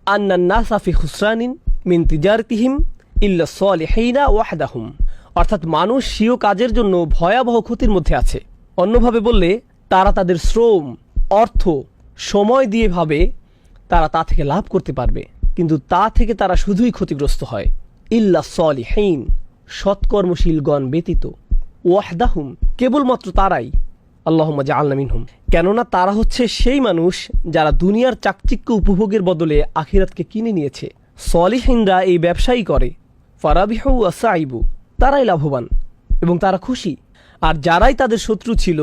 আন্নান NASA ফি খুসরানিন মিন তিজারতিহিম ইল্লা সালিহিনা ওয়াহদাহুম, অর্থাৎ মানুষ স্বীয় কাজের জন্য ভয়াবহ ক্ষতির মধ্যে আছে। অন্যভাবে বললে তারা তাদের শ্রম, অর্থ, সময় দিয়ে ভাবে তারা তা থেকে লাভ করতে পারবে, কিন্তু তা থেকে তারা শুধুই ক্ষতিগ্রস্ত হয়। ইল্লা সালিহিন, সৎকর্মশীলগণ ব্যতীত, ওয়াহদাহুম, কেবলমাত্র তারাই, আল্লাহুম্মা জাআলনা মিনহুম, কেননা তারা হচ্ছে সেই মানুষ যারা দুনিয়ার চাকচিক্য উপভোগের বদলে আখিরাতকে কিনে নিয়েছে। সলিহিনরা এই ব্যবসায়ী করে, ফারাবিহু ওয়া সাইবু, তারাই লাভবান এবং তারা খুশি। আর যারাই তাদের শত্রু ছিল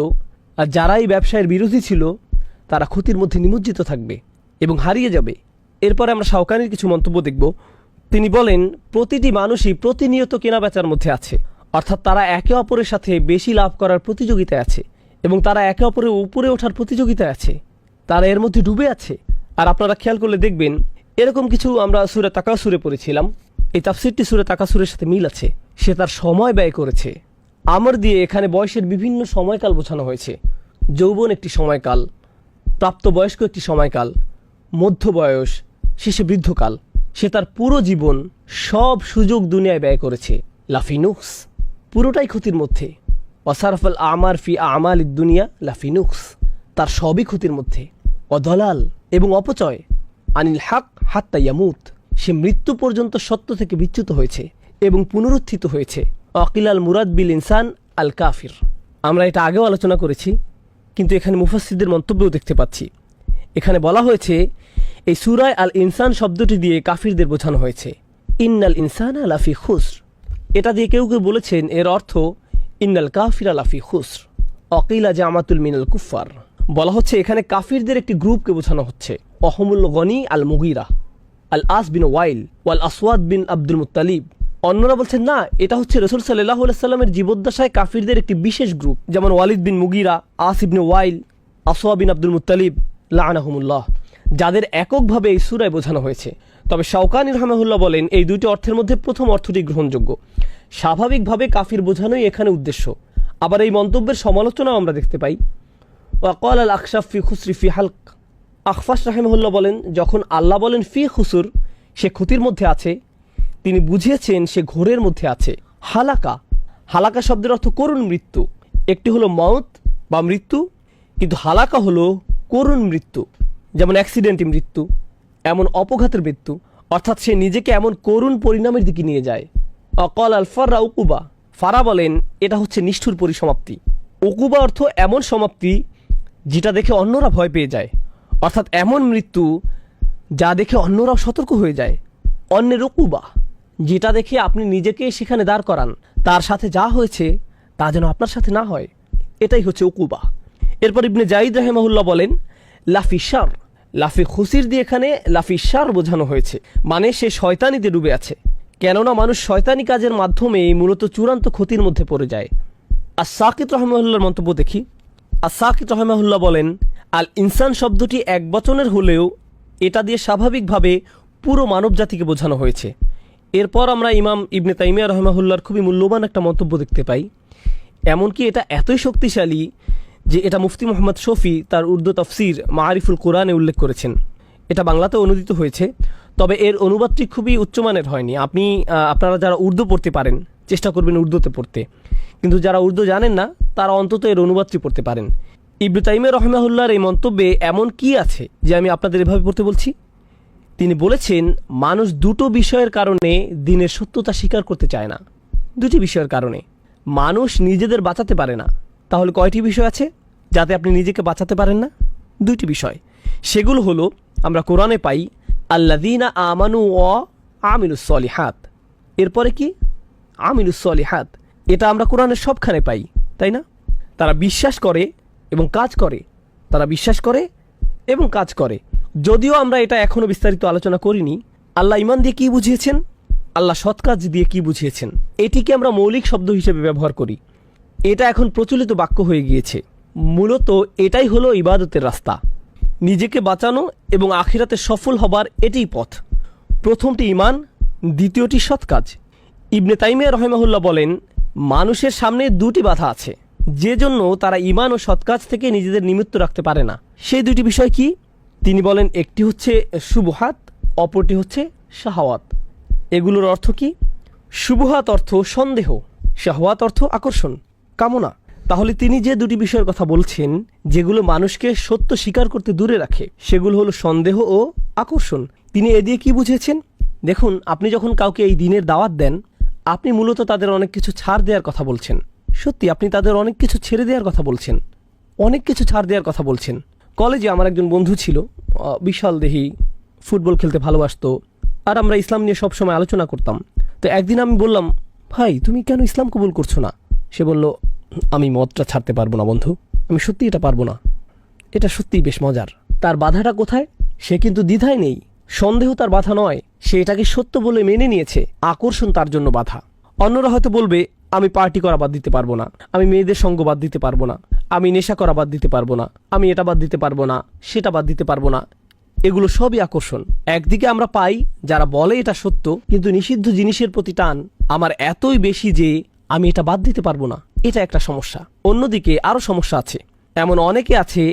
আর যারা এই ব্যবসায়ের বিরোধী ছিল তারা ক্ষতির মধ্যে নিমজ্জিত থাকবে এবং হারিয়ে যাবে। এরপরে আমরা শাওকানির কিছু মন্তব্য দেখব। তিনি বলেন, প্রতিটি মানুষই প্রতিনিয়ত কেনাবেচার মধ্যে আছে, অর্থাৎ তারা একে অপরের সাথে বেশি লাভ করার প্রতিযোগিতায় আছে এবং তারা একে অপরের উপরে ওঠার প্রতিযোগিতায় আছে, তারা এর মধ্যে ডুবে আছে। আর আপনারা খেয়াল করলে দেখবেন এরকম কিছু আমরা সূরা তাকাসুরে পড়েছিলাম, এই তাফসিরটি সূরা তাকাসুরের সাথে মিল আছে। সে তার সময় ব্যয় করেছে। আমর দিয়ে এখানে বয়সের বিভিন্ন সময়কাল বোঝানো হয়েছে। যৌবন একটি সময়কাল, প্রাপ্তবয়স্ক একটি সময়কাল, মধ্য বয়স, শেষে বৃদ্ধকাল। সে তার পুরো জীবন সব সুযোগ দুনিয়ায় ব্যয় করেছে। লাফিনুক্স, পুরোটাই ক্ষতির মধ্যে। ওয়াসারফাল আমার ফি আমাল দুনিয়া লাফিনুক্স, তার সবই ক্ষতির মধ্যে। অদলাল, এবং অপচয়। আনিল হক হাত্তা ইয়ামুত, সে মৃত্যু পর্যন্ত সত্য থেকে বিচ্যুত হয়েছে এবং পুনরুত্থিত হয়েছে। অকিল আল মুরাদ বিল ইনসান আল কাফির, আমরা এটা আগেও আলোচনা করেছি, কিন্তু এখানে মুফাসসিরদের মন্তব্যও দেখতে পাচ্ছি। এখানে বলা হয়েছে এই সূরায় আল ইনসান শব্দটি দিয়ে কাফিরদের বোঝানো হয়েছে। ইন্নাল ইনসানা লাফি খুসর, এটা দিয়ে কেউ কেউ বলেছেন এর অর্থ ইন্নাল কাফিরা লাফি খুসর অকিলা জামাতুল মিনাল কুফার। বলা হচ্ছে এখানে কাফিরদের একটি গ্রুপকে বোঝানো হচ্ছে। অহমুল গনি আল মুগিরা, আল আস বিন ওয়াইল, ওয়াল আসওয়াদ বিন আব্দুল মুত্তালিব। অন্যরা বলছেন না, এটা হচ্ছে রাসূল সাল্লাল্লাহু আলাইহি সাল্লামের জীবদ্দশায় কাফিরদের একটি বিশেষ গ্রুপ, যেমন ওয়ালিদ বিন মুগিরা, আস ইবনে ওয়াইল, আসওয়াদ বিন আব্দুল মুত্তালিব লাআনাহুমুল্লাহ, যাদের এককভাবে এই সূরায় বোঝানো হয়েছে। তবে শাওকানি রাহমাহুল্লাহ বলেন এই দুইটি অর্থের মধ্যে প্রথম অর্থটি গ্রহণযোগ্য। স্বাভাবিকভাবে কাফির বোঝানোই এখানে উদ্দেশ্য। আবার এই মন্তব্যের সমালোচনাও আমরা দেখতে পাই। ওয়াকাল আল আখশাফ ফি খুসরি ফি হালক, আখফাশ রাহিমাহুল্লাহ বলেন যখন আল্লাহ বলেন ফি খুসুর, সে ক্ষতির মধ্যে আছে, তিনি বুঝিয়েছেন সে ঘোরের মধ্যে আছে। হালাকা, হালাকা শব্দের অর্থ করুণ মৃত্যু। একটি হলো মউত বা মৃত্যু, কিন্তু হালাকা হলো করুণ মৃত্যু, যেমন অ্যাক্সিডেন্টি মৃত্যু, এমন অপঘাতের মৃত্যু, অর্থাৎ সে নিজেকে এমন করুণ পরিণামের দিকে নিয়ে যায়। অকল আল ফাররা উকুবা, ফারা বলেন এটা হচ্ছে নিষ্ঠুর পরিসমাপ্তি। উকুবা অর্থ এমন সমাপ্তি যেটা দেখে অন্যরা ভয় পেয়ে যায়, অর্থাৎ এমন মৃত্যু যা দেখে অন্যরাও সতর্ক হয়ে যায়। অন্যের উকুবা, যেটা দেখে আপনি নিজেকে সেখানে দাঁড় করান, তার সাথে যা হয়েছে তা যেন আপনার সাথে না হয়, এটাই হচ্ছে উকুবা। এরপর ইবনে জাইদ রাহিমাহুল্লাহ বলেন লাফি শার, লাফি খুসির দিয়ে এখানে লাফি শার বোঝানো হয়েছে, মানে সে শয়তানিতে ডুবে আছে, কেননা মানুষ শয়তানি কাজের মাধ্যমে মূলত চূড়ান্ত ক্ষতির মধ্যে পড়ে যায়। আস-সাকিত রাহিমাহুল্লাহর মন্তব্য দেখি। আস-সাকিত রাহিমাহুল্লাহ বলেন আল ইনসান শব্দটি এক বচনের হলেও এটা দিয়ে স্বাভাবিকভাবে পুরো মানব জাতিকে বোঝানো হয়েছে। এরপর আমরা ইমাম ইবনে তাইমিয়া রাহিমাহুল্লাহর খুবই মূল্যবান একটা মন্তব্য দেখতে পাই। এমনকি এটা এতই শক্তিশালী যে এটা মুফতি মোহাম্মদ শফি তার উর্দু তাফসির মাআরিফুল কোরআনে উল্লেখ করেছেন। এটা বাংলাতে অনুদিত হয়েছে, তবে এর অনুবাদটি খুবই উচ্চমানের হয়নি। আপনারা যারা উর্দু পড়তে পারেন চেষ্টা করবেন উর্দুতে পড়তে, কিন্তু যারা উর্দু জানেন না তারা অন্তত এর অনুবাদটি পড়তে পারেন। ইবনে তাইমিয়া রাহিমাহুল্লাহর এই মন্তব্যে এমন কি আছে যে আমি আপনাদের এভাবে পড়তে বলছি? তিনি বলেছেন মানুষ দুটো বিষয়ের কারণে দিনের সত্যতা স্বীকার করতে চায় না। দুটি বিষয়ের কারণে মানুষ নিজেদের বাঁচাতে পারে না। তাহলে কয়টি বিষয় আছে যাতে আপনি নিজেকে বাঁচাতে পারেন না? দুইটি বিষয়। সেগুলো হলো আমরা কোরআনে পাই আল্লাযীনা আমানু ওয়া আমিলুস সলিহাত, এরপরে কি আমিলুস সলিহাত, এটা আমরা কোরআনের সবখানে পাই, তাই না? তারা বিশ্বাস করে এবং কাজ করে, তারা বিশ্বাস করে এবং কাজ করে। যদিও আমরা এটা এখনো বিস্তারিত আলোচনা করিনি। আল্লাহ ঈমান দিয়ে কি বুঝিয়েছেন, আল্লাহ সৎ কাজ দিয়ে কি বুঝিয়েছেন, এটিকে আমরা মৌলিক শব্দ হিসেবে ব্যবহার করি। এটা এখন প্রচলিত বাক্য হয়ে গিয়েছে। মূলত এটাই হলো ইবাদতের রাস্তা, নিজেকে বাঁচানো এবং আখিরাতে সফল হবার এটাই পথ। প্রথমটি ঈমান, দ্বিতীয়টি সৎ কাজ। ইবনে তাইমিয়া রাহিমাহুল্লাহ বলেন মানুষের সামনে দুটি বাধা আছে, যে জন্য তারা ঈমান ও সৎ কাজ থেকে নিজেদের নিমিত্ত রাখতে পারে না। সেই দুটি বিষয় কি? তিনি বলেন একটি হচ্ছে শুবহাত অপরটি হচ্ছে শাহওয়াত। এগুলোর অর্থ কি? শুবহাত অর্থ সন্দেহ, শাহওয়াত অর্থ আকর্ষণ, কামনা। তাহলে তিনি যে দুটি বিষয়ের কথা বলছেন যেগুলো মানুষকে সত্য স্বীকার করতে দূরে রাখে, সেগুলো হলো সন্দেহ ও আকর্ষণ। তিনি এ দিয়ে কি বুঝেছেন? দেখুন, আপনি যখন কাউকে এই দিনের দাওয়াত দেন, আপনি মূলত তাদের অনেক কিছু ছাড় দেওয়ার কথা বলছেন। সত্যি আপনি তাদের অনেক কিছু ছেড়ে দেওয়ার কথা বলছেন, অনেক কিছু ছাড় দেওয়ার কথা বলছেন। কলেজে আমার একজন বন্ধু ছিল, বিশাল দেহি, ফুটবল খেলতে ভালোবাসতো, আর আমরা ইসলাম নিয়ে সবসময় আলোচনা করতাম। তো একদিন আমি বললাম, ভাই তুমি কেন ইসলাম কবুল করছো না? সে বলল, আমি মদটা ছাড়তে পারবো না বন্ধু, আমি সত্যি এটা পারবো না। এটা সত্যিই বেশ মজার। তার বাধাটা কোথায়? সে কিন্তু দ্বিধায় নেই, সন্দেহ তার বাধা নয়, সে এটাকে সত্য বলে মেনে নিয়েছে, আকর্ষণ তার জন্য বাধা। অন্যরা হয়তো বলবে, আমি পার্টি করা বাদ দিতে পারবো না, আমি মেয়েদের সঙ্গ বাদ দিতে পারবো না, আমি নেশা করা বাদ দিতে পারবো না, আমি এটা বাদ দিতে পারবো না, সেটা বাদ দিতে পারবো না। এগুলো সবই আকর্ষণ। একদিকে আমরা পাই যারা বলে এটা সত্য, কিন্তু নিষিদ্ধ জিনিসের প্রতি টান আমার এতই বেশি যে আমি এটা বাদ দিতে পারবো না, এটা একটা সমস্যা। অন্যদিকে আরও সমস্যা আছে। এমন অনেকে আছে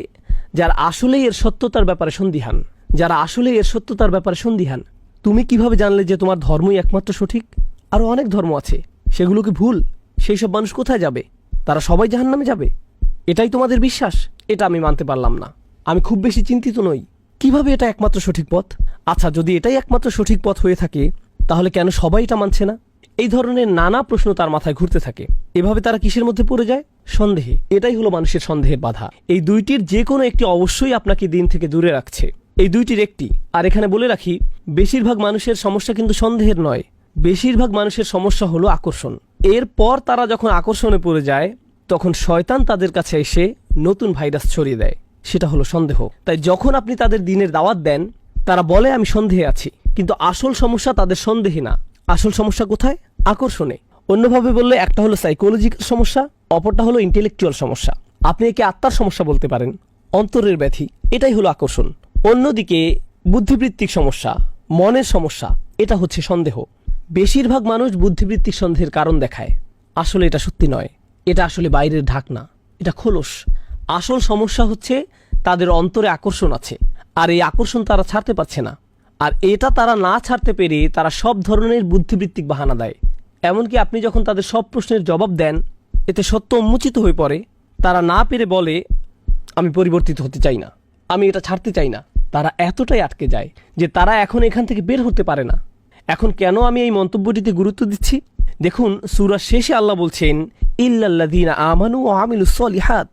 যারা আসলেই এর সত্যতার ব্যাপারে সন্দিহান, যারা আসলে এর সত্যতার ব্যাপারে সন্দিহান। তুমি কিভাবে জানলে যে তোমার ধর্মই একমাত্র সঠিক? আরও অনেক ধর্ম আছে, সেগুলো কি ভুল? সেই সব মানুষ কোথায় যাবে? তারা সবাই জাহান্নামে যাবে, এটাই তোমাদের বিশ্বাস? এটা আমি মানতে পারলাম না। আমি খুব বেশি চিন্তিত নই, কিভাবে এটা একমাত্র সঠিক পথ? আচ্ছা, যদি এটাই একমাত্র সঠিক পথ হয়ে থাকে, তাহলে কেন সবাই এটা মানছে না? এই ধরনের নানা প্রশ্ন তার মাথায় ঘুরতে থাকে। এভাবে তারা কিসের মধ্যে পড়ে যায়? সন্দেহে। এটাই হলো মানুষের সন্দেহের বাধা। এই দুইটির যে কোনো একটি অবশ্যই আপনাকে দিন থেকে দূরে রাখছে, এই দুইটির একটি। আর এখানে বলে রাখি, বেশিরভাগ মানুষের সমস্যা কিন্তু সন্দেহের নয়, বেশিরভাগ মানুষের সমস্যা হলো আকর্ষণ। এরপর তারা যখন আকর্ষণে পড়ে যায়, তখন শয়তান তাদের কাছে এসে নতুন ভাইরাস ছড়িয়ে দেয়, সেটা হলো সন্দেহ। তাই যখন আপনি তাদের দিনের দাওয়াত দেন, তারা বলে আমি সন্দেহে আছি, কিন্তু আসল সমস্যা তাদের সন্দেহে না। আসল সমস্যা কোথায়? আকর্ষণে। অন্যভাবে বললে, একটা হলো সাইকোলজিক্যাল সমস্যা, অপরটা হলো ইন্টেলেকচুয়াল সমস্যা। আপনি একে আত্মার সমস্যা বলতে পারেন, অন্তরের ব্যাধি। এটাই হলো আকর্ষণ। অন্যদিকে বুদ্ধিবৃত্তিক সমস্যা, মনের সমস্যা, এটা হচ্ছে সন্দেহ। বেশিরভাগ মানুষ বুদ্ধিবৃত্তিক সন্দেহের কারণ দেখায়, আসলে এটা সত্যি নয়, এটা আসলে বাইরের ঢাকনা, এটা খোলস। আসল সমস্যা হচ্ছে তাদের অন্তরে আকর্ষণ আছে, আর এই আকর্ষণ তারা ছাড়তে পারছে না। আর এটা তারা না ছাড়তে পেরে তারা সব ধরনের বুদ্ধিবৃত্তিক বাহানা দেয়। এমনকি আপনি যখন তাদের সব প্রশ্নের জবাব দেন, এতে সত্য উন্মোচিত হয়ে পড়ে, তারা না পেরে বলে, আমি পরিবর্তিত হতে চাই না, আমি এটা ছাড়তে চাই না। তারা এতটাই আটকে যায় যে তারা এখন এখান থেকে বের হতে পারে না। এখন কেন আমি এই মন্তব্যটিতে গুরুত্ব দিচ্ছি? দেখুন, সূরার শেষে আল্লাহ বলছেন, ইল্লাল্লাযীনা আমানু ওয়া আমিলুস সলিহাত।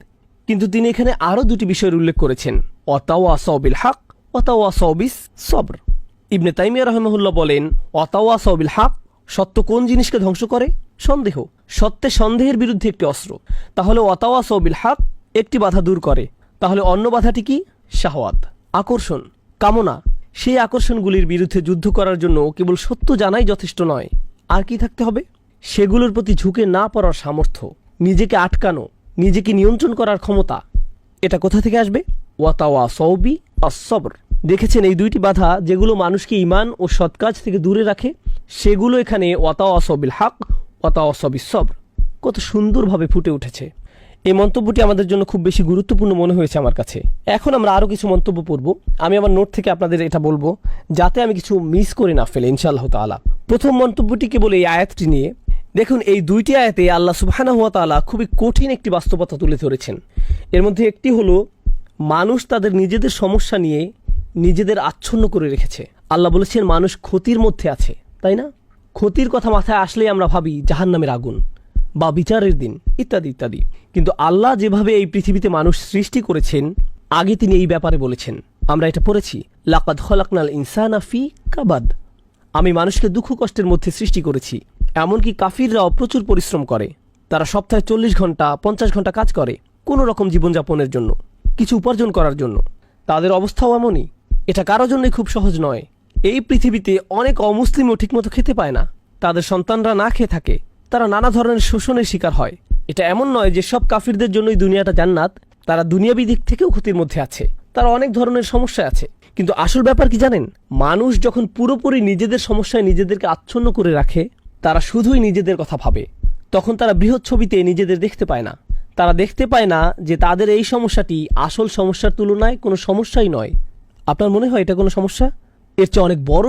কিন্তু তিনি এখানে আরও দুটি বিষয়ের উল্লেখ করেছেন, ওয়াতাওয়াসাউ বিল হক ওয়াতাওয়াসাউ বিস সবর। ইবনে তাইমিয়া রাহিমাহুল্লাহ বলেন, ওয়াতাওয়াসাউ বিল হক, সত্য কোন জিনিসকে ধ্বংস করে? সন্দেহ। সত্যে সন্দেহের বিরুদ্ধে একটি অস্ত্র। তাহলে ওয়াতাওয়াসাউ বিল হক একটি বাধা দূর করে, তাহলে অন্য বাধাটি কি? শাহওয়াত, আকর্ষণ, কামনা। সেই আকর্ষণগুলির বিরুদ্ধে যুদ্ধ করার জন্য কেবল সত্য জানাই যথেষ্ট নয়, আর কি থাকতে হবে? সেগুলোর প্রতি ঝুঁকে না পড়ার সামর্থ্য, নিজেকে আটকানো, নিজেকে নিয়ন্ত্রণ করার ক্ষমতা। এটা কোথা থেকে আসবে? ওয়াতাওয়াসাউ বিস-সবর। দেখেছেন, এই দুইটি বাধা যেগুলো মানুষকে ঈমান ও সৎ কাজ থেকে দূরে রাখে, সেগুলো এখানে ওয়াতাওয়াসাউ বিল হক ওয়াতাওয়াসাউ বিস-সবর কত সুন্দরভাবে ফুটে উঠেছে। এই মন্তব্যটি আমাদের জন্য খুব বেশি গুরুত্বপূর্ণ মনে হয়েছে আমার কাছে। এখন আমরা আরও কিছু মন্তব্য পড়ব। আমি আমার নোট থেকে আপনাদের এটা বলবো, যাতে আমি কিছু মিস করে না ফেলে, ইনশাআল্লাহ তাআলা। প্রথম মন্তব্যটি কেবল এই আয়াতটি নিয়ে। দেখুন, এই দুইটি আয়াতে আল্লাহ সুবহানাহু ওয়া তাআলা খুবই কঠিন একটি বাস্তবতা তুলে ধরেছেন। এর মধ্যে একটি হলো, মানুষ তাদের নিজেদের সমস্যা নিয়ে নিজেদের আচ্ছন্ন করে রেখেছে। আল্লাহ বলেছেন মানুষ ক্ষতির মধ্যে আছে, তাই না? ক্ষতির কথা মাথায় আসলেই আমরা ভাবি জাহান্নামের আগুন বা বিচারের দিন ইত্যাদি ইত্যাদি। কিন্তু আল্লাহ যেভাবে এই পৃথিবীতে মানুষ সৃষ্টি করেছেন, আগে তিনি এই ব্যাপারে বলেছেন। আমরা এটা পড়েছি, লাকাদ খলাকনাল ইনসানা ফি কাবাদ। আমি মানুষকে দুঃখ কষ্টের মধ্যে সৃষ্টি করেছি। এমনকি কাফিররাও প্রচুর পরিশ্রম করে। তারা সপ্তাহে 40 ঘন্টা 50 ঘন্টা কাজ করে কোনো রকম জীবনযাপনের জন্য, কিছু উপার্জন করার জন্য। তাদের অবস্থাও এমনই। এটা কারোর জন্যই খুব সহজ নয়। এই পৃথিবীতে অনেক অমুসলিমও ঠিকমতো খেতে পায় না, তাদের সন্তানরা না খেয়ে থাকে, তারা নানা ধরনের শোষণের শিকার হয়। এটা এমন নয় যে সব কাফিরদের জন্যই দুনিয়াটা জান্নাত, তারা দুনিয়াবি দিক থেকেও ক্ষতির মধ্যে আছে, তারা অনেক ধরনের সমস্যা আছে। কিন্তু আসল ব্যাপার কি জানেন? মানুষ যখন পুরোপুরি নিজেদের সমস্যায় নিজেদেরকে আচ্ছন্ন করে রাখে, তারা শুধুই নিজেদের কথা ভাবে, তখন তারা বৃহৎ ছবিতে নিজেদের দেখতে পায় না। তারা দেখতে পায় না যে তাদের এই সমস্যাটি আসল সমস্যার তুলনায় কোনো সমস্যাই নয়। আপনার মনে হয় এটা কোনো সমস্যা? এর চেয়ে অনেক বড়